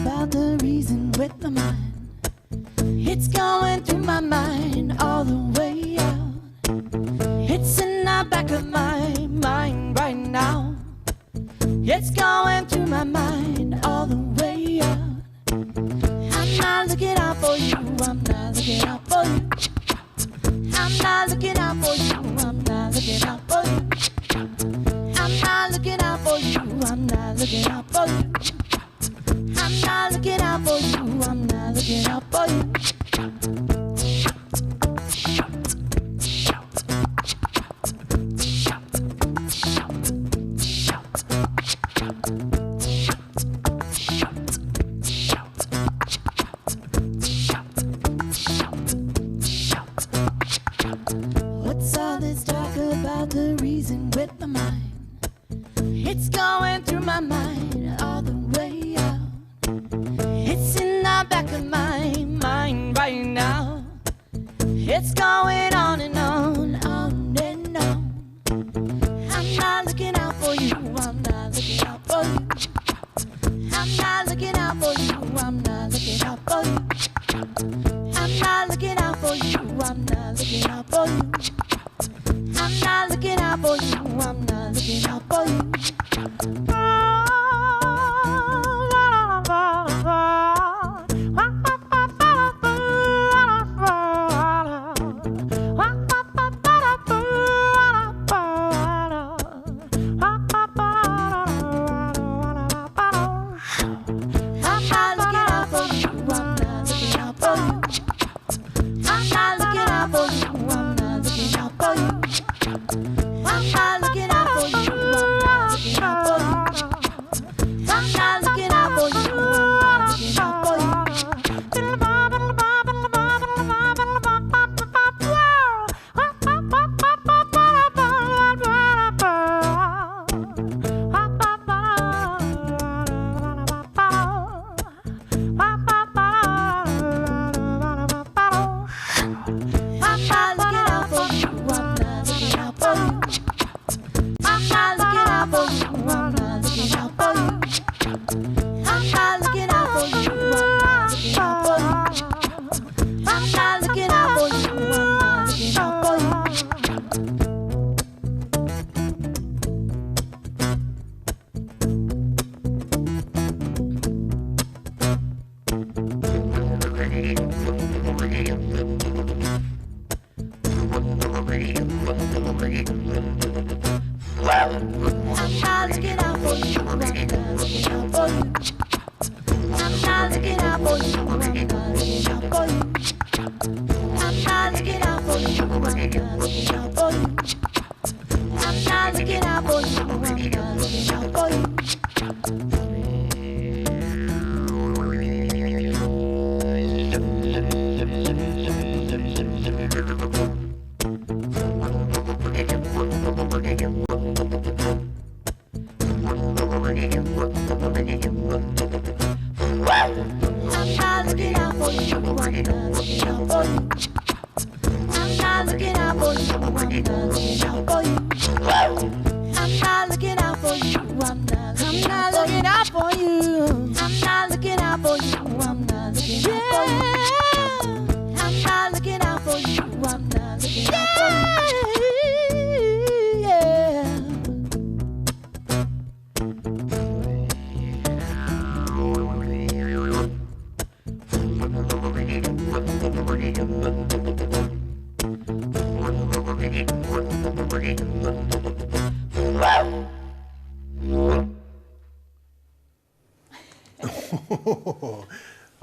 about the reason with my mind. It's going through my mind all the way out. It's in the back of my mind right now. It's going through my mind all the way out. I'm not looking out for you, I'm not looking out for you. I'm not looking out for you, I'm not looking out for you. I'm not looking out for you, I'm not looking out for you. I'm not looking out for you, I'm not looking out for you. What's all this talk about the reason with my mind? It's going through my mind all the way out. It's in the back of my mind right now. It's going on and on and on. I'm not looking out for you, I'm not looking out for you. I'm not looking out for you, I'm not looking out for you. I'm not looking out for you, I'm not looking out for you. I'm not looking out for you, I'm not looking out for you.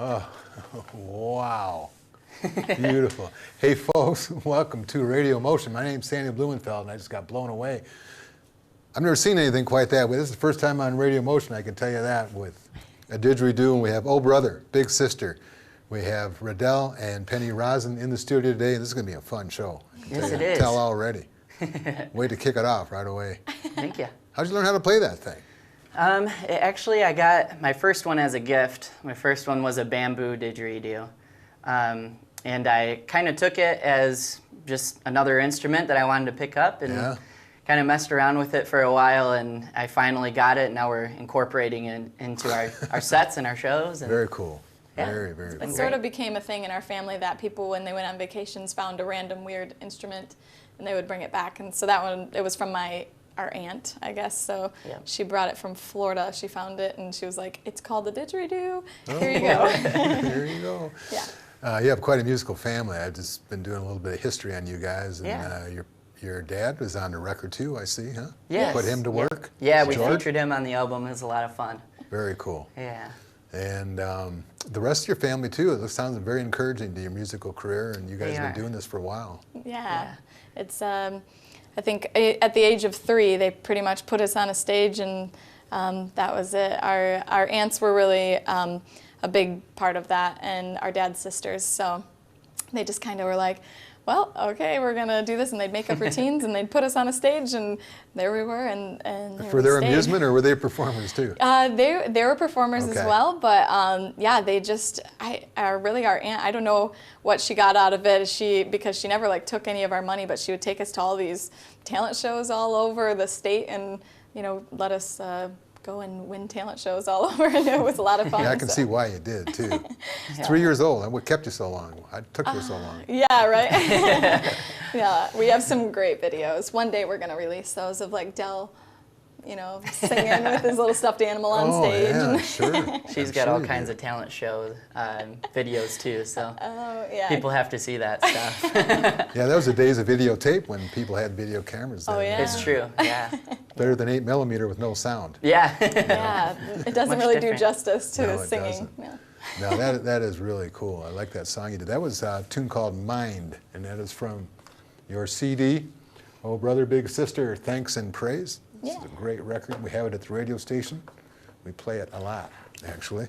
Oh, wow. Beautiful. Hey, folks, welcome to Radio Motion. My name's Sandy Blumenfeld, and I just got blown away. I've never seen anything quite that way. This is the first time on Radio Motion, I can tell you that, with a didgeridoo, and we have Oh Brother, Big Sister. We have Radel and Penny Rosin in the studio today, and this is going to be a fun show. Yes, it is. Tell already. Way to kick it off right away. Thank you. How'd you learn how to play that thing? Actually, I got my first one as a gift. My first one was a bamboo didgeridoo. And I kind of took it as just another instrument that I wanted to pick up and kind of messed around with it for a while, and I finally got it. And now we're incorporating it into our sets and our shows. And Very cool. Yeah, Very, very it's cool. been It sort of became a thing in our family that people, when they went on vacations, found a random weird instrument and they would bring it back. And so that one, it was from our aunt, I guess. So Yeah. she brought it from Florida. She found it and she was like, "It's called the didgeridoo. Here you go." There you go. Yeah. You have quite a musical family. I've just been doing a little bit of history on you guys. And Yeah. your dad was on the record too, I see, huh? Yes. Put him to Yeah. work? Yeah, we George? featured him on the album. It was a lot of fun. Very cool. Yeah. And the rest of your family too, it sounds very encouraging to your musical career, and you guys They have are. been doing this for a while. Yeah. It's, I think at the age of 3, they pretty much put us on a stage and that was it. Our aunts were really a big part of that, and our dad's sisters. So they just kind of were like, well, okay, we're going to do this. And they'd make up routines and they'd put us on a stage and there we were. And there For we their stayed. amusement, or were they performers too? They were performers as Okay. well, but yeah, they just really our aunt. I don't know what she got out of it. Because she never like took any of our money, but she would take us to all these talent shows all over the state, and let us go and win talent shows all over, and it was a lot of fun. Yeah, I can see why you did too. 3 years old, and what kept you so long? I took you so long. Yeah, right. Yeah, we have some great videos. One day we're gonna release those of like Del, singing with his little stuffed animal on Oh, stage. yeah, sure. She's got all kinds of talent show videos too, so Oh yeah. people have to see that stuff. Yeah, that was the days of videotape when people had video cameras. Oh, then. yeah. It's true, yeah. Better than 8mm with no sound. Yeah. Yeah, it doesn't Much really do different. justice to No, the it singing. doesn't. No. No, that is really cool. I like that song you did. That was a tune called Mind, and that is from your CD, Oh Brother, Big Sister, Thanks and Praise. This is Yeah. a great record. We have it at the radio station. We play it a lot, actually.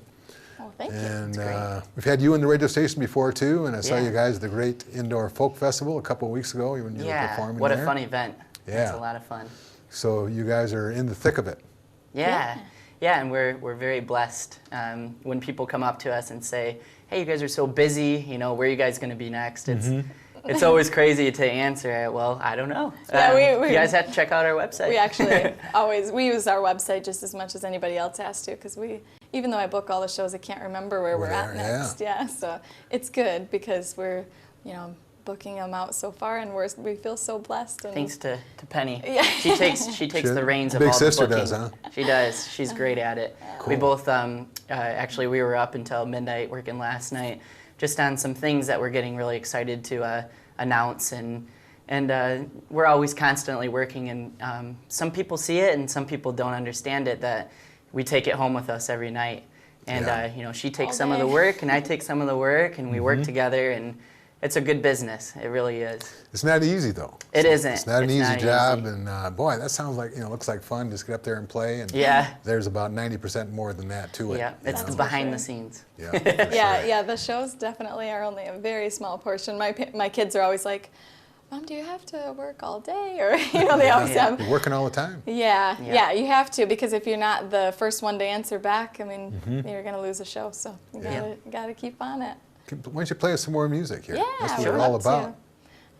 Oh, thank you. And great. we've had you in the radio station before, too, and I saw Yeah. you guys at the Great Indoor Folk Festival a couple of weeks ago when you were Yeah, performing what there. a fun event. Yeah. It's a lot of fun. So you guys are in the thick of it. Yeah, yeah, and we're very blessed when people come up to us and say, "Hey, you guys are so busy. Where are you guys going to be next?" It's always crazy to answer. Well, I don't know. Yeah, we you guys have to check out our website. We actually we use our website just as much as anybody else has to, because even though I book all the shows, I can't remember where we're at Where, yeah. next. Yeah, so it's good because we're booking them out so far, and we feel so blessed. And Thanks to Penny. Yeah. She takes the reins of Big all sister the booking. does, huh? She does. She's great at it. We Cool. both actually we were up until midnight working last night, just on some things that we're getting really excited to announce, and we're always constantly working. And some people see it, and some people don't understand it. That we take it home with us every night, and Yeah. she takes All some of the day. work, and I take some of the work, and we work together, and it's a good business. It really is. It's not easy, though. It isn't. It's not an It's easy not job, easy. and boy, that sounds like, looks like fun. Just get up there and play, and Yeah. there's about 90% more than that to it. Yeah, it's the for behind sure. the scenes. Yeah, for sure. yeah, the shows definitely are only a very small portion. My kids are always like, "Mom, do you have to work all day?" Or they always Yeah. have. You're working all the time. Yeah, Yeah. yeah, you have to, because if you're not the first one to answer back, I mean, you're gonna lose a show. So you Yeah. gotta keep on it. Why don't you play us some more music here? Yeah, That's what we'd we're all love to. about.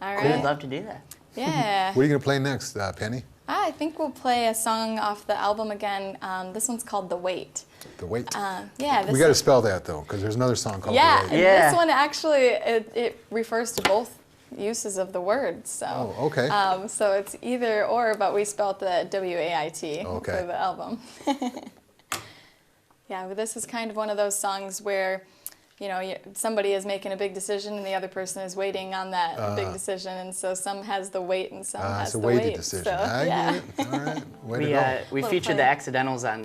All We'd right. love to do that. Yeah. What are you going to play next, Penny? I think we'll play a song off the album again. This one's called "The Wait." The Wait. Yeah. This We got to is- spell that, though, because there's another song called Yeah, The and Wait. Yeah. this one actually it refers to both uses of the word. So. Oh, okay. So it's either or, but we spelled the WAIT Okay. for the album. Yeah, but this is kind of one of those songs where, somebody is making a big decision and the other person is waiting on that big decision, and so some has the wait and some has It's a the weighted wait. decision. So, I yeah. get it. All right. Way to We go. we Little featured play. the Accidentals on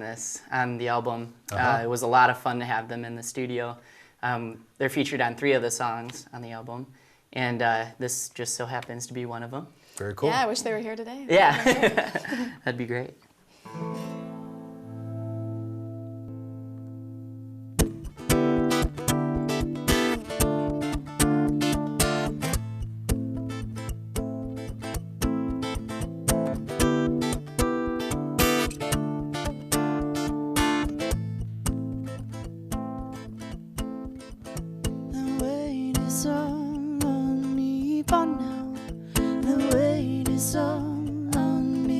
the album. It was a lot of fun to have them in the studio. They're featured on 3 of the songs on the album, and this just so happens to be one of them. Very cool. Yeah, I wish they were here today. Yeah, that'd be great. The weight is all on me for now. The weight is all on me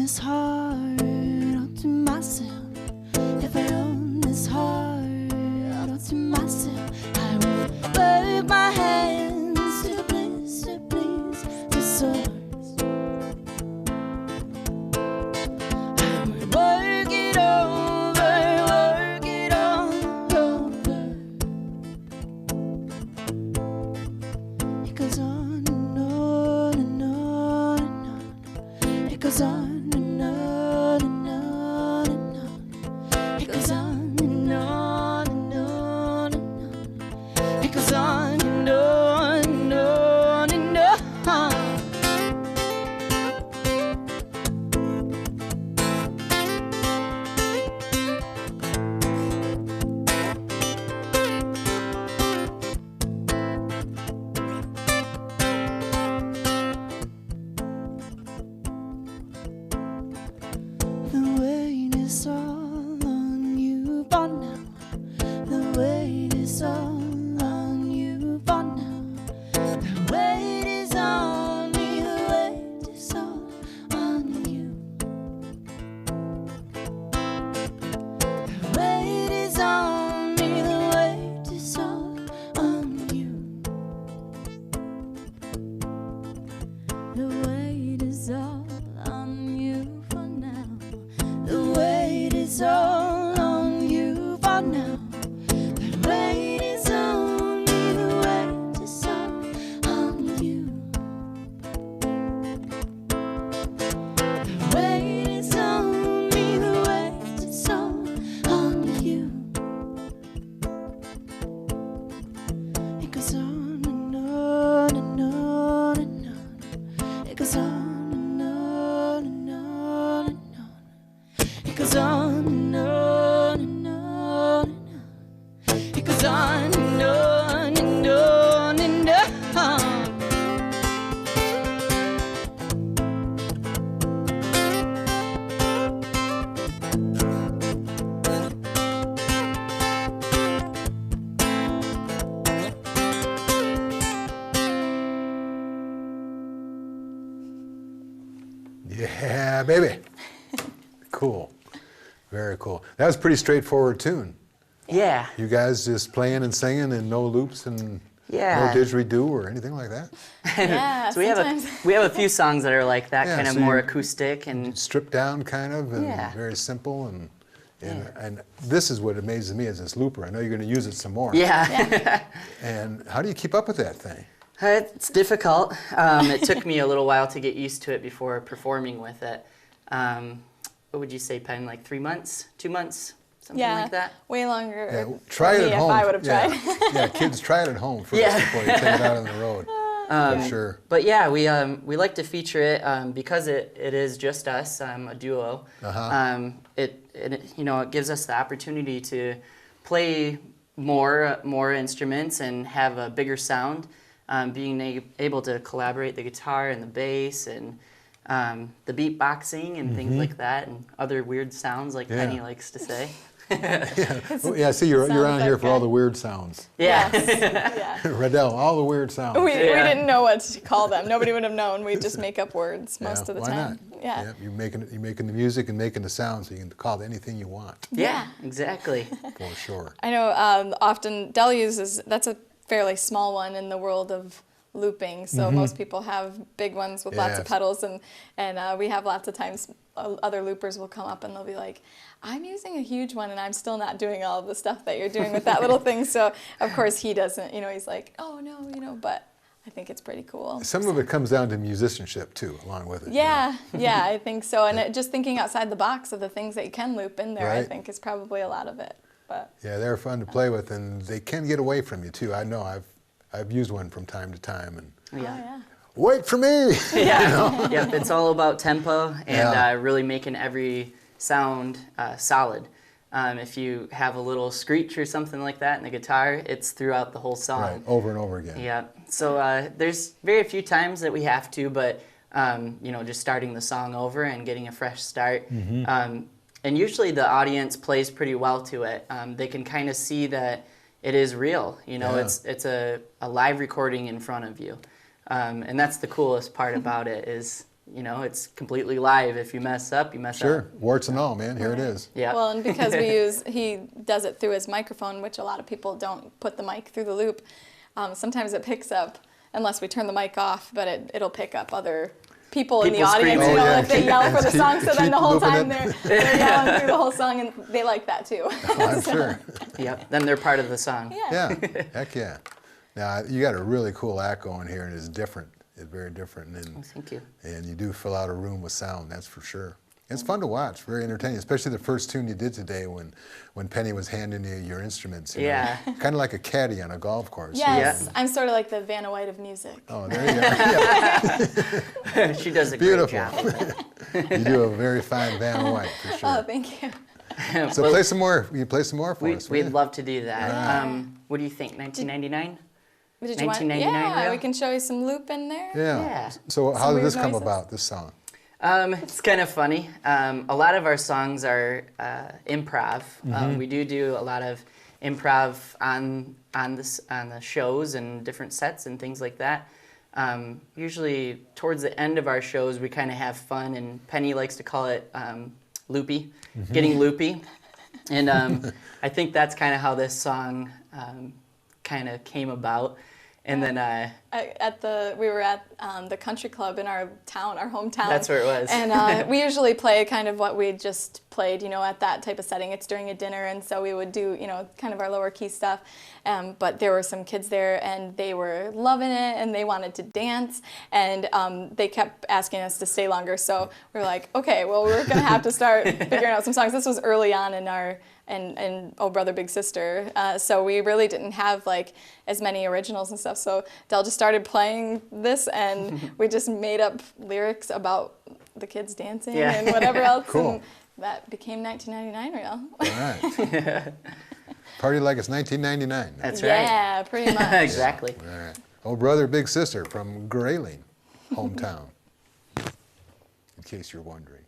this heart all to myself, if I own this heart all to myself, I will work my hands to the bliss to please the source. I will work it all over. It goes on and on and on and on. It goes on and on and on and on. It goes on and on and on and on. It goes on and on and on and on. The weight is all on you for now. The weight is all on you for now. The weight is on me. The weight is all on you. The weight is on me. The weight is all on you. The weight is all on you for now. The weight is all on you for now. The weight is on me. The weight is all on you. The weight is on me. The weight is all on you. It goes on and on and on and on. It goes on and on and on and on. It goes on and on and on and on. It goes on and on and on and on. Yeah, baby. Cool. Very cool. That was a pretty straightforward tune. Yeah. You guys just playing and singing and no loops and Yeah. no didgeridoo or anything like that? Yeah, So we sometimes. have a few songs that are like that, Yeah, kind of so more you- acoustic and Stripped down kind of and Yeah. very simple and this is what amazes me is this looper. I know you're going to use it some more. yeah. And how do you keep up with that thing? It's difficult. It took me a little while to get used to it before performing with it. What would you say, Penn? Like 3 months, 2 months, something Yeah, like that? way longer. Yeah, for try it me at if home. I would have Yeah. tried. Yeah, kids, try it at home first Yeah. before you take it out on the road. For sure. But yeah, we like to feature it because it is just us, a duo. Uh-huh. It gives us the opportunity to play more instruments and have a bigger sound. Being able to collaborate the guitar and the bass and the beatboxing and things like that and other weird sounds like Mm-hmm. Yeah. Penny likes to say. Oh, yeah, see, you're Sound on here effect for all guy. the weird sounds. Yeah. Yeah. Radel, all the weird sounds. We Yeah. didn't know what to call them. Nobody would have known. We just make up words most of the why time. not? Yeah. You're making the music and making the sound, so you can call it anything you want, Yeah, exactly. for sure. I know often Dell uses, that's a fairly small one in the world of looping. So most people have big ones with lots of Yes. pedals, and we have lots of times other loopers will come up and they'll be like, I'm using a huge one and I'm still not doing all of the stuff that you're doing with that little thing. So of course he doesn't, he's like, oh no, but I think it's pretty cool. Some of it comes down to musicianship too, along with it. you know. Yeah, I think so. And just thinking outside the box of the things that you can loop in there, I Right. think is probably a lot of it. But Yeah, they're fun to play with, and they can get away from you too. I know I've used one from time to time, and Yeah. wait for me. Yeah. Yep, it's all about tempo and Yeah. really making every sound solid. If you have a little screech or something like that in the guitar, it's throughout the whole song. Right, over and over again. Yeah. So there's very few times that we have to, but just starting the song over and getting a fresh start. And usually the audience plays pretty well to it. They can kind of see that it is real. Yeah. It's a live recording in front of you. And that's the coolest part about it is you know, it's completely live. If you mess up, you mess up. Sure, warts and all, man. Here it is. Yeah. Well, and because he does it through his microphone, which a lot of people don't put the mic through the loop, sometimes it picks up, unless we turn the mic off, but it'll pick up other people in the audience, screaming. Oh, yeah. if they yell for the song, so then keep the whole looping time it. they're yelling through the whole song, and they like that too. I'm sure. Yep. Then they're part of the song. Yeah, heck yeah. Now, you got a really cool act going here, and it's different. It's very different. And, Thank you. and you do fill out a room with sound, that's for sure. It's fun to watch, very entertaining, especially the first tune you did today when Penny was handing you your instruments. You Yeah. know, kind of like a caddy on a golf course. Yes, I'm sort of like the Vanna White of music. Oh, there you are. She does a Beautiful. great job. You do a very fine Vanna White, for sure. Oh, thank you. So Well, play some more. You play some more for us. will We'd you? love to do that. Yeah. What do you think, 1999? Did you want? 1999 Yeah, reel? we can show you some loop in there. Yeah. Yeah. So how did weird this come noises. about, this song? It's kind of funny. A lot of our songs are improv. We do a lot of improv on the shows and different sets and things like that. Usually towards the end of our shows, we kind of have fun, and Penny likes to call it loopy, getting loopy. And I think that's kind of how this song kind of came about. And then We were at the country club in our town, our hometown. That's where it was. And we usually play kind of what we just played, you know, at that type of setting. It's during a dinner, and so we would do, you know, kind of our lower key stuff. But there were some kids there, and they were loving it, and they wanted to dance, and they kept asking us to stay longer. So we were like, okay, well, we're gonna have to start figuring out some songs. This was early on in our and Oh Brother Big Sister, so we really didn't have like as many originals and stuff. So Del just started playing this, and we just made up lyrics about the kids dancing Yeah. and whatever else. Cool. And that became 1999 reel. All right. Party like it's 1999. that's right. Yeah, pretty much. Exactly. All right. Oh brother, big sister from Grayling, hometown. In case you're wondering.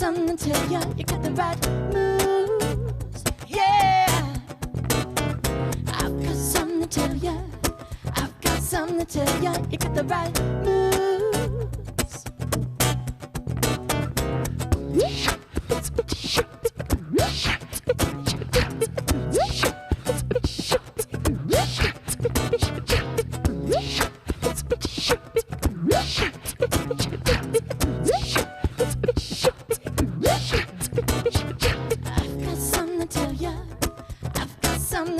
something to tell ya, you got the right moves, yeah. I've got something to tell ya, I've got something to tell ya, you got the right moves. I've got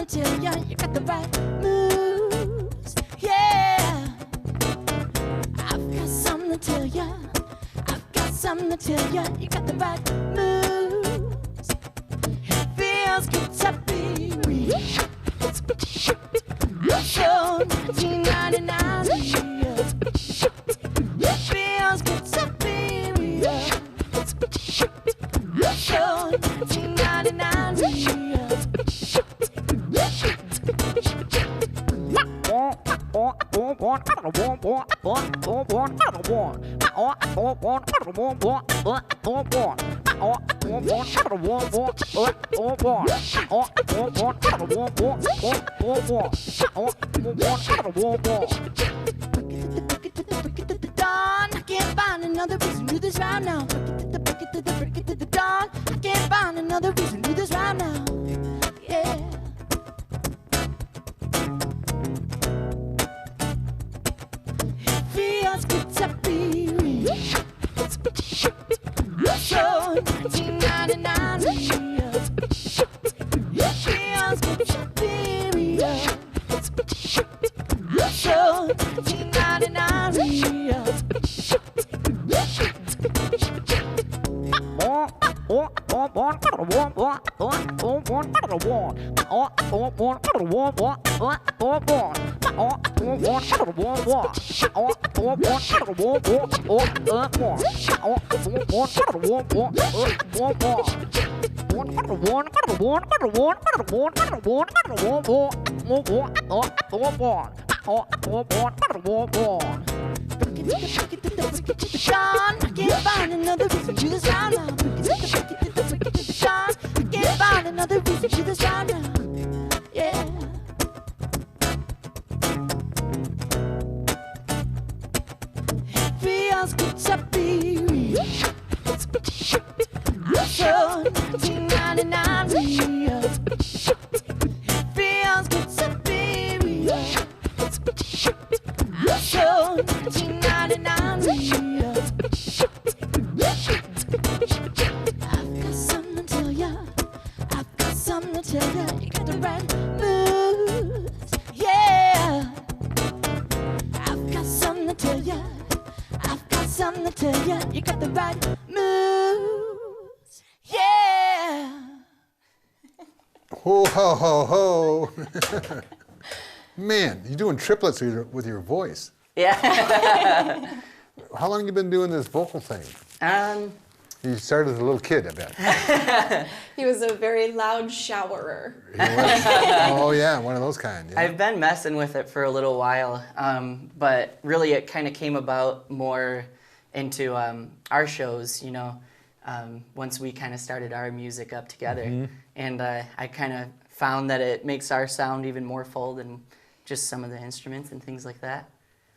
something to tell ya. You got the right moves, yeah. I've got something to tell ya. I've got something to tell ya. You got the right moves. It feels good to be real. So 1999 real. It feels good to be real. So 1999 real. Dawn, I can't find another reason to do this right now. Break it to the dawn. I can't find another reason to do this right now. Yeah. It feels good to be real. So 1999 real. It feels good to be real. So 1999 real. Sean, I can't find another reason to this right now. Sean, I can't find another reason to this right now. Yeah. It feels good to be real. So 1999 real. It feels good to be real. So 1999 real. I've got something to tell ya. I've got something to tell ya. You got the right moves, yeah. I've got something to tell ya. I've got something to tell ya. You got the right moves, yeah. Ho, ho, ho, ho. Man, you're doing triplets with your voice. Yeah. How long have you been doing this vocal thing? You started as a little kid, I bet. He was a very loud showerer. He was. Oh, yeah, one of those kind. Yeah. I've been messing with it for a little while, but really it kind of came about more into our shows, you know, once we kind of started our music up together. Mm-hmm. And I kind of found that it makes our sound even more full than just some of the instruments and things like that.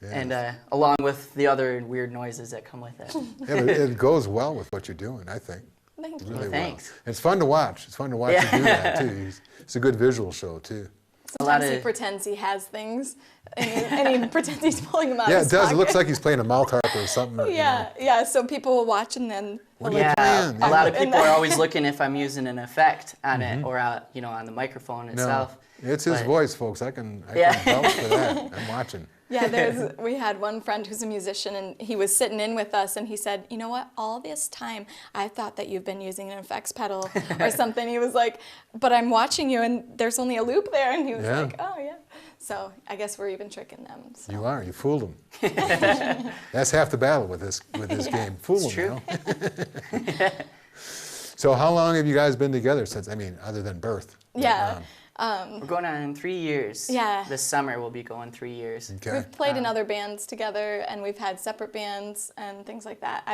Yes. And along with the other weird noises that come with it. Yeah, but it goes well with what you're doing, I think. Thank you. Really well. Thanks. It's fun to watch. It's fun to watch you do that, too. It's a good visual show, too. Sometimes he pretends he has things, and he pretends he's pulling them out Yeah, of his it does. pocket. It looks like he's playing a mouth harp or something. Or, Yeah, yeah. So people will watch and then. What are you playing? A lot of people are always looking if I'm using an effect on it or you know, on the microphone itself. No, it's his voice, folks. I can vouch for that. I'm watching. Yeah, we had one friend who's a musician, and he was sitting in with us, and he said, you know what, all this time, I thought that you've been using an effects pedal or something. He was like, but I'm watching you, and there's only a loop there, and he was like, oh, yeah. So I guess we're even tricking them. So. You are. You fooled them. That's half the battle with this game. Fool them, you know? So how long have you guys been together since, I mean, other than birth? Yeah. We're going on 3 years. Yeah. This summer we'll be going 3 years. Okay. We've played in other bands together, and we've had separate bands and things like that.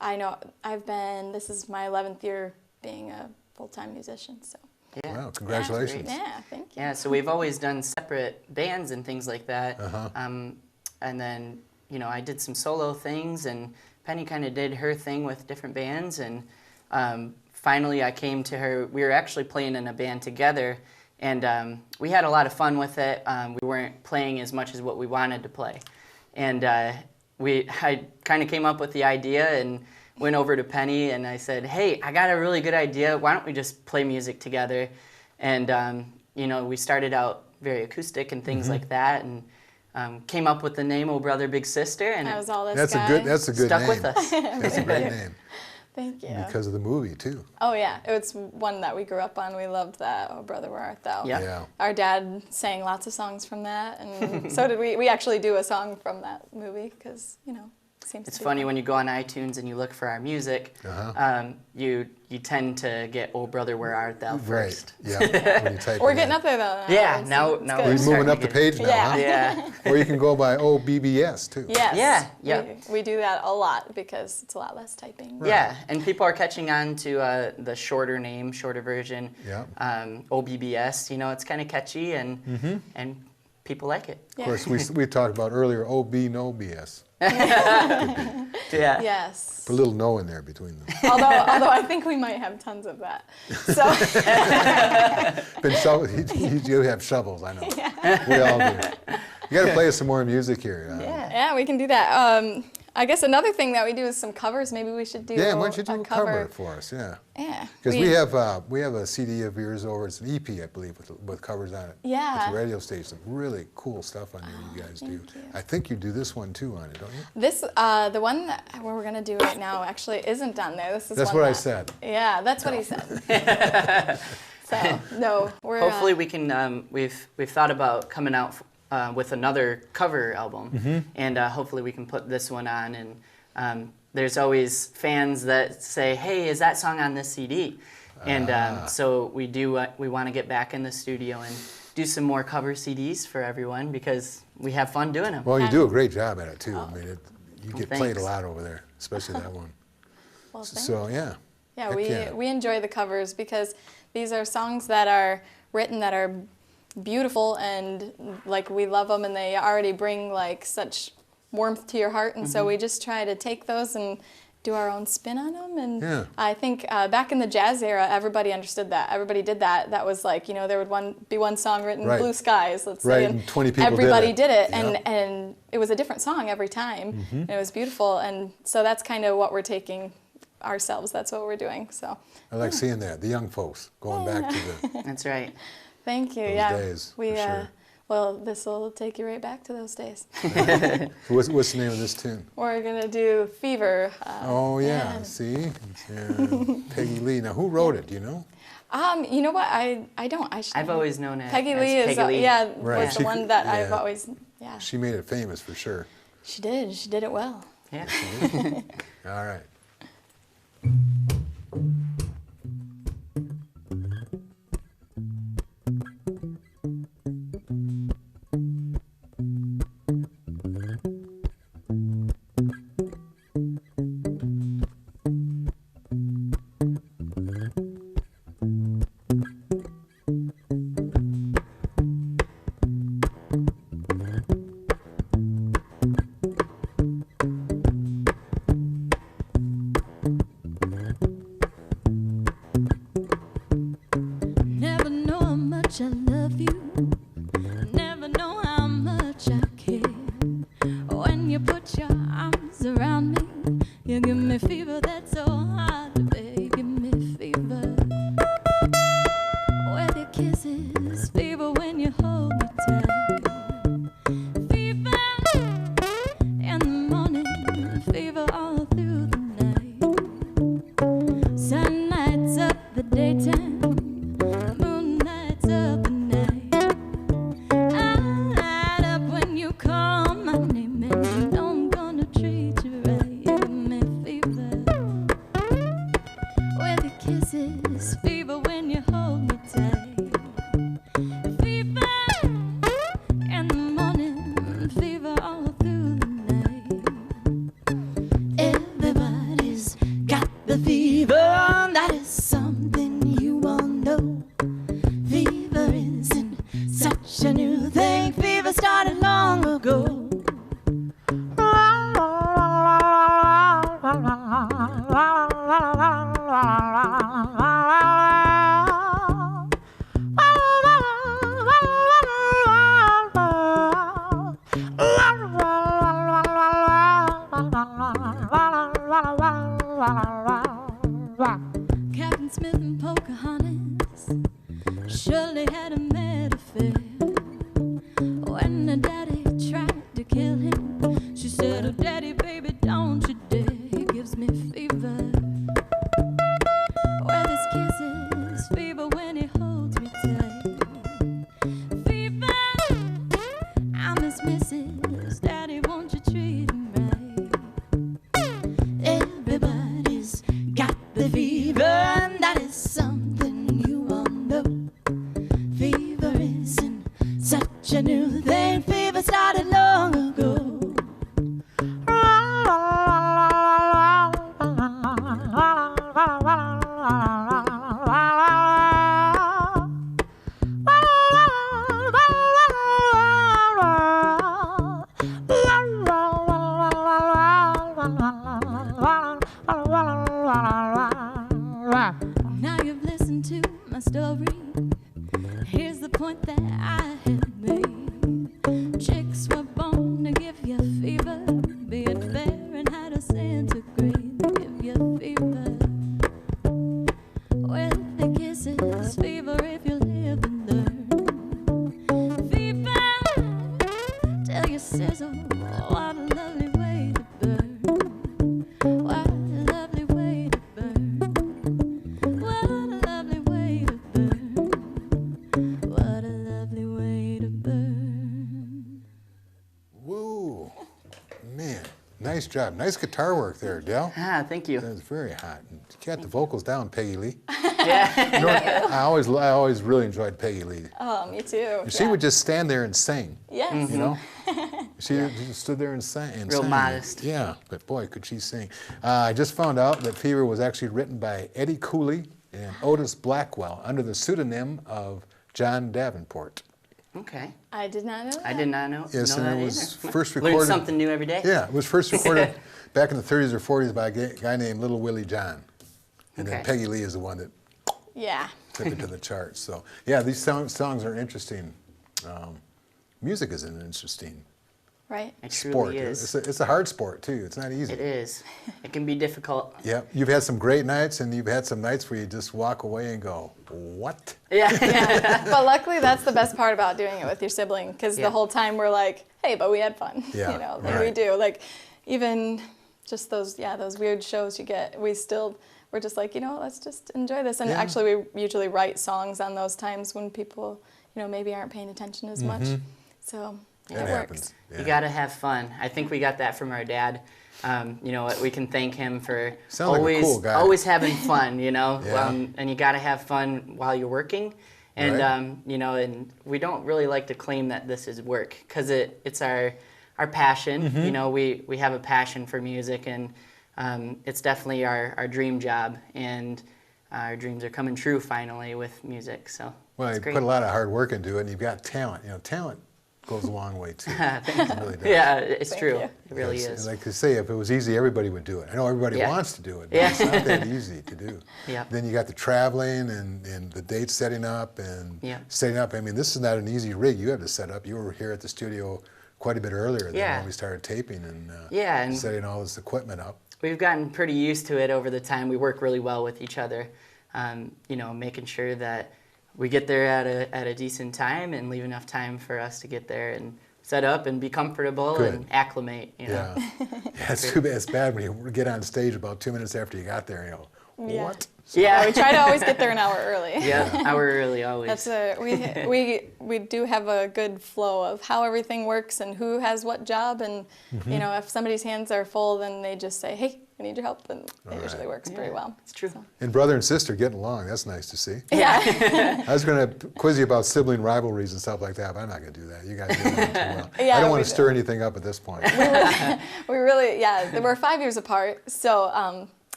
This is my 11th year being a full-time musician, so. Yeah. Wow, congratulations. Yeah, thank you. Yeah, so we've always done separate bands and things like that. And then, you know, I did some solo things, and Penny kind of did her thing with different bands, and finally I came to her. We were actually playing in a band together, and we had a lot of fun with it. We weren't playing as much as what we wanted to play. And I kind of came up with the idea and went over to Penny, and I said, hey, I got a really good idea. Why don't we just play music together? And you know, we started out very acoustic and things like that, and came up with the name "Oh Brother Big Sister," and That was all this That's guy. that's a good stuck name. with us. That's a great name Thank you. because of the movie too. Oh yeah, it was one that we grew up on. We loved that. Oh Brother, Where Art Thou? Yeah. Yeah. Our dad sang lots of songs from that, and so did we. We actually do a song from that movie because, you know, it seems It's to be funny fun. when you go on iTunes and you look for our music, you tend to get "Oh Brother, Where Art Thou" first. Right. Yeah. When you type We're it getting in. up there though. Yeah, It's now good. we're We're starting moving up to the get- page now, Yeah. huh? Yeah. Or you can go by OBBS too. Yes. Yeah, yep. We do that a lot because it's a lot less typing. Yeah, and people are catching on to the shorter name, shorter version. Yeah. OBBS. You know, it's kind of catchy, and people like it. Of course, we talked about earlier OB no BS. Yeah. Yes. Put a little no in there between them. although I think we might have tons of that. So You have shovels, I know. We all do. You got to play us some more music here. yeah, we can do that. I guess another thing that we do is some covers. Maybe we should do Yeah, why don't you do a cover cover. for us? Yeah. Yeah. Because we have a CD of yours over. It's an EP, I believe, with covers on it. Yeah. At the radio station. Really cool stuff on there you guys do. you. I think you do this one too on it, don't you? This, the one that where we're gonna do right now actually isn't on there. This is That's one what I that- said. Yeah, that's what he said. So no, we're Hopefully we can. We've thought about coming out with another cover album, and hopefully we can put this one on. And there's always fans that say, "Hey, is that song on this CD?" And so we do. We want to get back in the studio and do some more cover CDs for everyone because we have fun doing them. Well, you do a great job at it too. I mean, you get played a thanks. lot over there, especially that one. well, thanks. So yeah. Yeah, Heck we enjoy the covers because these are songs that are written that are beautiful and like we love them and they already bring like such warmth to your heart, and so we just try to take those and do our own spin on them. And Yeah. I think back in the jazz era, everybody understood that. Everybody did that. That was like, you know, there would be one song written, Right. Blue Skies, let's Right, say, and 20 people did everybody it. did it, Yeah. and it was a different song every time, and it was beautiful. And so that's kind of what we're taking ourselves. That's what we're doing. So I like seeing that. The young folks going back to the. That's right. thank you. Those Yeah, days, we for sure. well, this will take you right back to those days. What's the name of this tune? We're gonna do Fever. Oh yeah, see, Peggy Lee. Now who wrote it? Do you know? You know what? I don't. I've always known it. Peggy as Lee is Peggy Lee. yeah Right. was She the one could- that I've yeah. always She made it famous for sure. She did it well. Yeah. All right. Never know how much I love you. Never know how much I care. When you put your arms around me, you give me fever that's so hard to bear. You give me fever with your kisses, fever when you hold me tight. Fever in the morning, fever all through the night. Sun lights up the daytime. Moon lights up the night. I light up when you call my name, and you know I'm gonna treat you right. You give me fever with your kisses, fever when you hold me tight. surely had a mad affair. When her daddy tried to kill him, she said, "Oh, daddy, baby, don't you dare, he gives me fever. Well, this kiss is fever when he holds me tight. Fever, I miss Mrs. Daddy, won't you treat him right? Everybody's got the fever, and that is something you all know. Fever isn't such a new thing. Fever started long ago. Now you've listened to my story. Here's the point that I have made. Chicks were born to give you fever, being fair and how to centigrade. Give you fever. Well, the kiss is fever if you live and learn. Fever, tell your sizzle, what a lovely way to burn. What a lovely way to burn. What a lovely way to burn. What a lovely way to burn. Whoa, man, nice job. Nice guitar work there, Dell. Ah, thank you. That was very hot. You got the vocals down, Peggy Lee. Yeah. You know, I always really enjoyed Peggy Lee. Oh, me too. She would just stand there and sing. Yes. You know, she just stood there and sang. Real modest. Yeah, but boy, could she sing! I just found out that Fever was actually written by Eddie Cooley and Otis Blackwell under the pseudonym of John Davenport. Okay. I did not know that. I did not know, Yes, know and that it was either. first Learn recorded. something new every day. Yeah, it was first recorded back in the 30s or 40s by a guy named Little Willie John, and then Okay. Peggy Lee is the one that Yeah. took it to the charts. So yeah, these songs are interesting. Music is an interesting Right. It sport. truly is. It's a hard sport too. It's not easy. It is. It can be difficult. Yeah, you've had some great nights, and you've had some nights where you just walk away and go, "What?" Yeah. But luckily, that's the best part about doing it with your sibling, because Yeah. the whole time we're like, hey, but we had fun. Yeah, You know, and we right. do. Like, even just those weird shows you get, we're just like, let's just enjoy this. And Yeah. actually, we usually write songs on those times when people, maybe aren't paying attention as much. So That it works. happens. Yeah. You got to have fun. I think we got that from our dad. We can thank him for Sounds like a always cool guy. always having fun. Yeah. And you got to have fun while you're working. And Right. and we don't really like to claim that this is work, because it's our passion. We have a passion for music, and it's definitely our dream job. And our dreams are coming true finally with music. So Well, it's you great. put a lot of hard work into it, and you've got talent. Talent goes a long way too. It really does. Yeah, it's Thank true. you. It really Yes, is. Like I say, if it was easy, everybody would do it. I know everybody Yeah. wants to do it, but Yeah. it's not that easy to do. Yeah. Then you got the traveling and the date setting up and Yeah. setting up. I mean, this is not an easy rig you have to set up. You were here at the studio quite a bit earlier than Yeah. when we started taping and, Yeah, and- setting all this equipment up. We've gotten pretty used to it over the time. We work really well with each other, making sure that we get there at a decent time and leave enough time for us to get there and set up and be comfortable Good. and acclimate. Yeah. Yeah, it's too bad. It's bad when you get on stage about 2 minutes after you got there. Yeah. What? Yeah. We try to always get there an hour early. Yeah, hour early always. That's we do have a good flow of how everything works and who has what job, and if somebody's hands are full, then they just say, "Hey, I need your help," and it All usually right. works pretty well. It's true. And brother and sister getting along. That's nice to see. Yeah. I was going to quiz you about sibling rivalries and stuff like that, but I'm not going to do that. You guys get along too well. Yeah, I don't we want to do. stir anything up at this point. We really, we're 5 years apart, so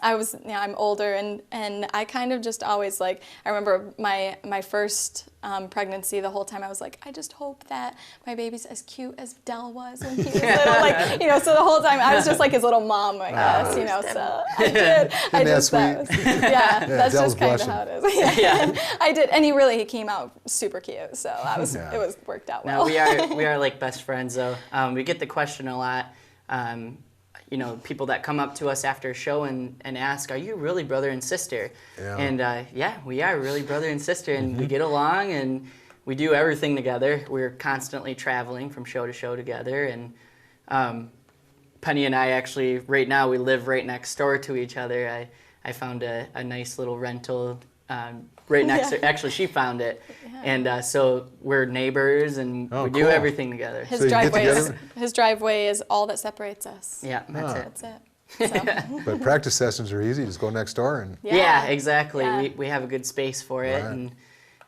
I'm older, and I kind of just always I remember my first pregnancy. The whole time I was like, I just hope that my baby's as cute as Dell was when he was little, So the whole time I was just like his little mom, I guess, So I did. that sweet? That's Dell's just kind of blushing. how it is. Yeah. I did, and he came out super cute, so Yeah. it was worked out No, well. we are like best friends though. We get the question a lot. you know, people that come up to us after a show and ask, are you really brother and sister? Yeah. And yeah, we are really brother and sister, and we get along, and we do everything together. We're constantly traveling from show to show together, and Penny and I actually, right now, we live right next door to each other. I found a nice little rental right next to, actually she found it. And so we're neighbors, and we do cool. everything together. His So you get driveway together? his driveway is all that separates us. Yeah, that's it. That's it. So, But practice sessions are easy. Just go next door and. Yeah, exactly. Yeah. We have a good space for it, Right.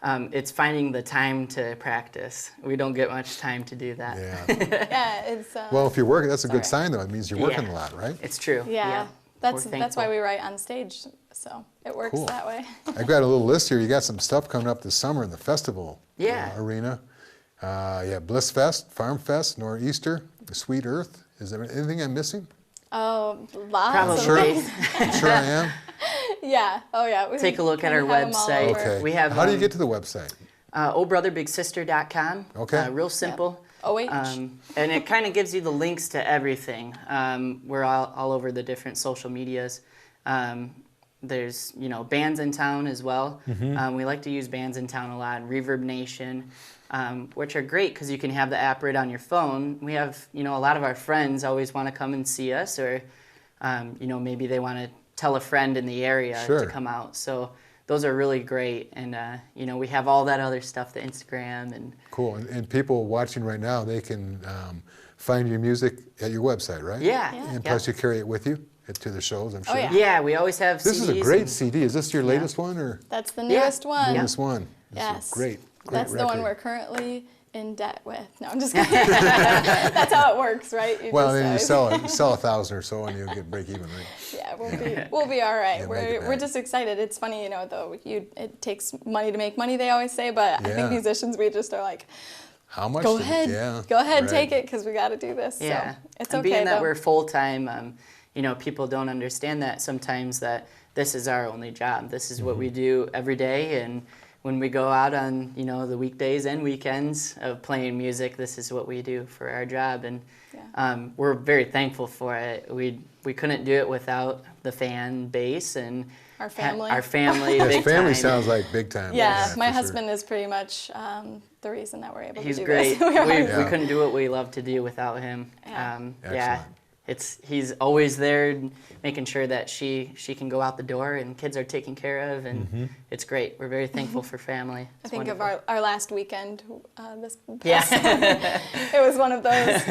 and it's finding the time to practice. We don't get much time to do that. Yeah. yeah, it's Well, if you're working, that's a good Sorry. sign, though. It means you're working Yeah. a lot, right? It's true. yeah. We're That's why thankful. we write on stage, so it works Cool. that way. I've got a little list here. You got some stuff coming up this summer in the festival Yeah. arena. Yeah, Bliss Fest, Farm Fest, Nor'easter, Sweet Earth. Is there anything I'm missing? Oh, lots Probably. of things. I'm sure I am. Yeah. Oh, yeah. We Take a look at our kinda have 'em all website. over. Okay. We have, How do you get to the website? ohbrotherBigSister.com. Okay. Real simple. OH. And it kind of gives you the links to everything. We're all over the different social medias. There's, you know, bands in town as well. We like to use bands in town a lot. Reverb Nation, which are great because you can have the app right on your phone. We have, you know, a lot of our friends always want to come and see us, or, you know, maybe they want to tell a friend in the area Sure. to come out. So those are really great. And, you know, we have all that other stuff, the Instagram and Cool. And people watching right now, they can find your music at your website, right? yeah. And plus you carry it with you to the shows, I'm sure. yeah. Yeah, we always have This is CDs a great and- CD. Is this your latest one or That's the newest one. newest one? This is Yes. great. That's the one record. we're currently in debt with. No, I'm just kidding. That's how it works, right? You Well, just, then you sell 1,000 or so, and you'll get break even, right? Yeah, we'll be all right. Yeah, make it We're back. just excited. It's funny, you know, though. It takes money to make money, they always say, but I Yeah. think musicians, we just are like, How much? go did- ahead, Yeah. go ahead, right. take it, because we got to do this. Yeah, So it's and okay being that though. we're full time, you know, people don't understand that sometimes that this is our only job. This is what we do every day, and when we go out on, you know, the weekdays and weekends of playing music, this is what we do for our job, and we're very thankful for it. We couldn't do it without the fan base and Our family. Our family, Yes, big family time. sounds like big time. Yeah, my for sure. husband is pretty much the reason that we're able He's to do great. this. We Yeah. couldn't do what we love to do without him. Yeah. Yeah, he's always there, making sure that she can go out the door and kids are taken care of, and it's great. We're very thankful for family. I It's think wonderful. of our last weekend, this past Yeah. it was one of those.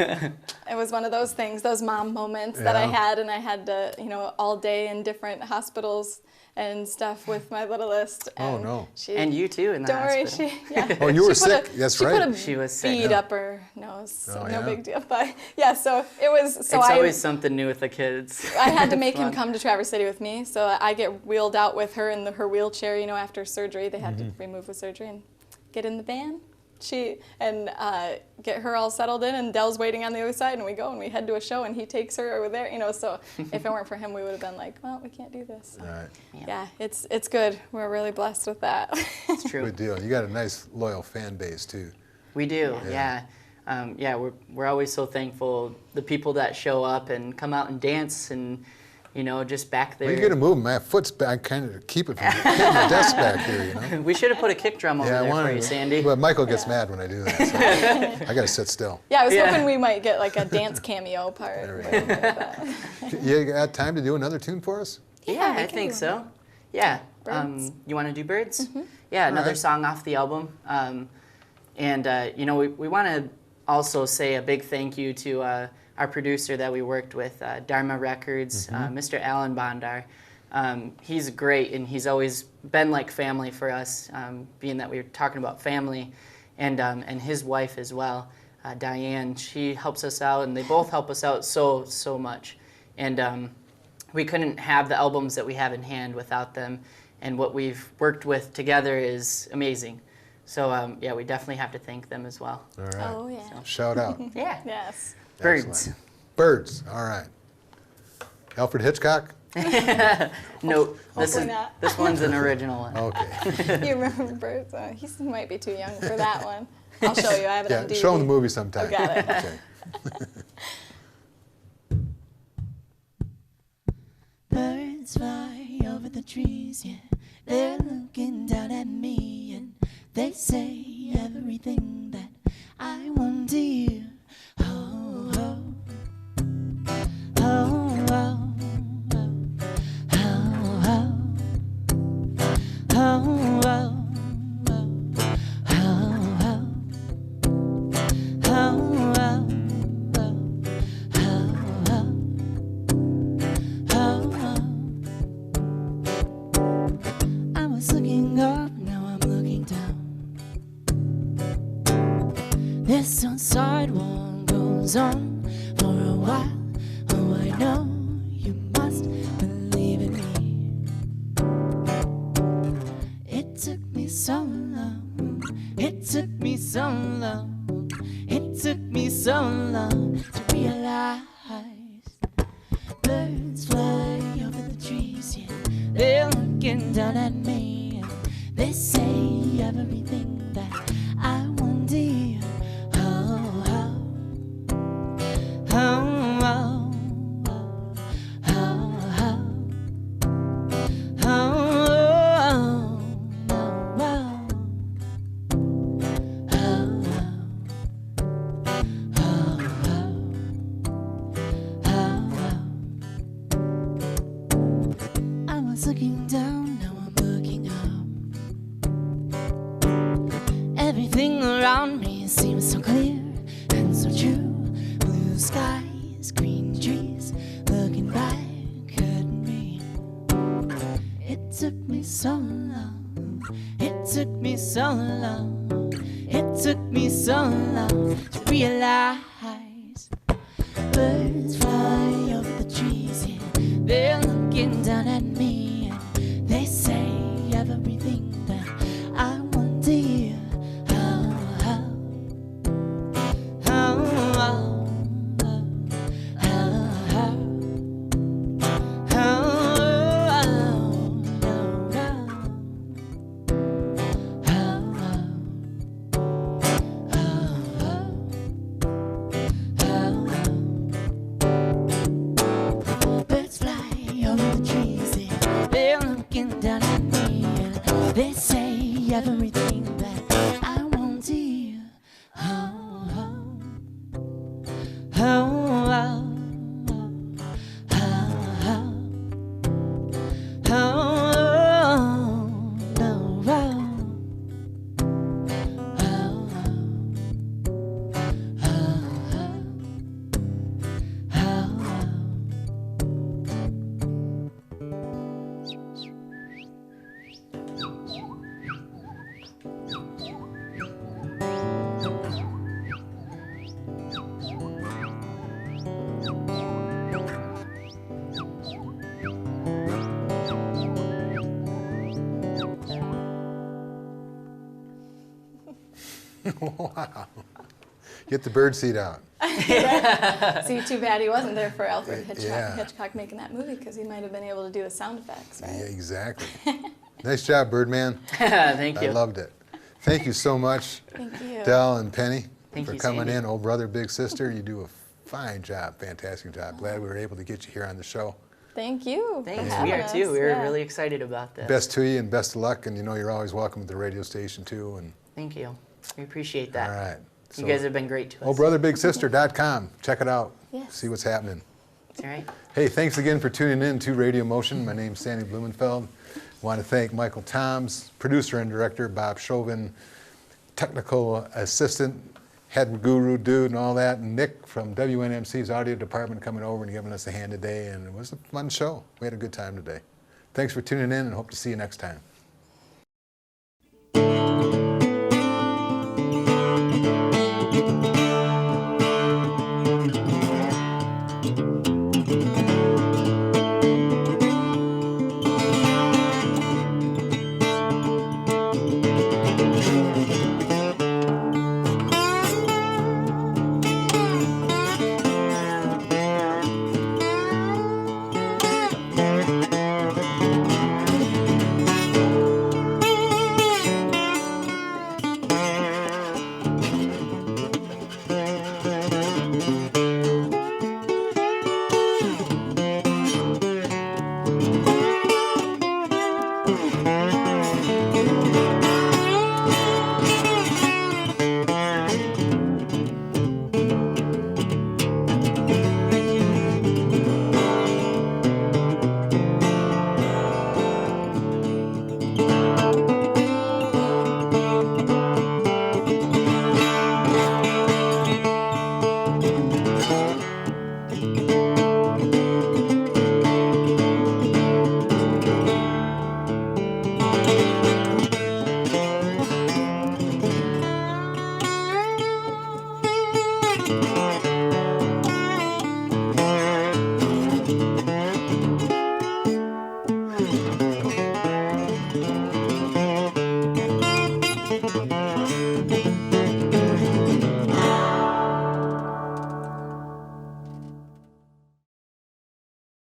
It was one of those things, those mom moments that I Yeah. had, and I had to, you know, all day in different hospitals and stuff with my littlest. Oh, And no. She, And you too in the don't worry, hospital. she. Yeah. Oh, you were She put sick. That's she right. put a She was sick. bead Yeah. up her nose, so Oh, no yeah. big deal. But yeah, so it was. So it's I always something new with the kids. I had to It's make him fun. come to Traverse City with me, so I get wheeled out with her in her wheelchair. You know, after surgery, they had to remove the surgery and get in the van. Get her all settled in, and Dell's waiting on the other side, and we go and we head to a show, and he takes her over there. You know, so if it weren't for him, we would have been like, well, we can't do this. So, Right. yeah, it's good. We're really blessed with that. It's true. Good deal. You got a nice, loyal fan base, too. We do, Yeah. yeah. We're always so thankful. The people that show up and come out and dance, and you know, just back there. Well, you got to move. My foot's back, kind of keep it from hitting the desk back here, you know? We should have put a kick drum over Yeah, I there for wanted you, to. Sandy. But Michael gets mad when I do that, so I got to sit still. Yeah, I was Yeah. hoping we might get like a dance cameo part. There we but- You got time to do another tune for us? Yeah, we I can think do so. Yeah. Birds. You want to do Birds? Yeah, another Alright. song off the album. You know, we want to also say a big thank you to our producer that we worked with, Dharma Records, Mr. Alan Bondar. He's great, and he's always been like family for us, being that we were talking about family, and his wife as well, Diane. She helps us out, and they both help us out so much. And we couldn't have the albums that we have in hand without them, and what we've worked with together is amazing. So yeah, we definitely have to thank them as well. All right. Oh yeah. Shout out. Yeah. Yes. Birds. Excellent. Birds. All right. Alfred Hitchcock? No, Hopefully not. this one's an original one. Okay. You remember Birds? He might be too young for that one. I'll show you. I have it on Yeah, DVD. show him the movie sometime. I got it. Okay. Birds fly over the trees, yeah. They're looking down at me, and they say everything that I want to hear. Oh, oh, oh, oh, oh, oh, oh, oh, oh. This unsigned one goes on for a while. Oh, I know you must believe in me. It took me so long. It took me so long. It took me so long to realize birds fly over the trees, yeah. They're looking down at me, and they say everything that I want to hear. Looking down, now I'm looking up. Everything around me seems so clear and so true. Blue skies, green trees, looking back at me. It took me so long. It took me so long. It took me so long to realize birds fly over the trees, yeah. They're looking down at me. They say everything that I want to hear. Oh, oh, oh, oh, oh, oh. Birds fly over the trees, yeah. They're looking down at me, and they say everything that I want to hear. Oh, oh, oh, oh, oh, oh, no, Wow. Get the bird seat out. See, too bad he wasn't there for Alfred Hitchcock, Yeah. Hitchcock making that movie, because he might have been able to do the sound effects, right? Yeah, exactly. Nice job, Birdman. Thank you. I loved it. Thank you so much, Thank you. Del and Penny, Thank for you, coming Sandy. in. Old brother, big sister, you do a fine job, fantastic job. Glad we were able to get you here on the show. Thank you. Thanks. for We having are too. us. We're Yeah. really excited about this. Best to you and best of luck, and you know you're always welcome at the radio station too. And Thank you. We appreciate that. all right. You guys have been great to us. OldBrotherBigSister.com. Check it out. Yes. See what's happening. That's all right. Hey, thanks again for tuning in to Radio Motion. My name's Sandy Blumenfeld. Want to thank Michael Toms, producer and director, Bob Chauvin, technical assistant, head guru dude and all that, and Nick from WNMC's audio department coming over and giving us a hand today, and it was a fun show. We had a good time today. Thanks for tuning in and hope to see you next time.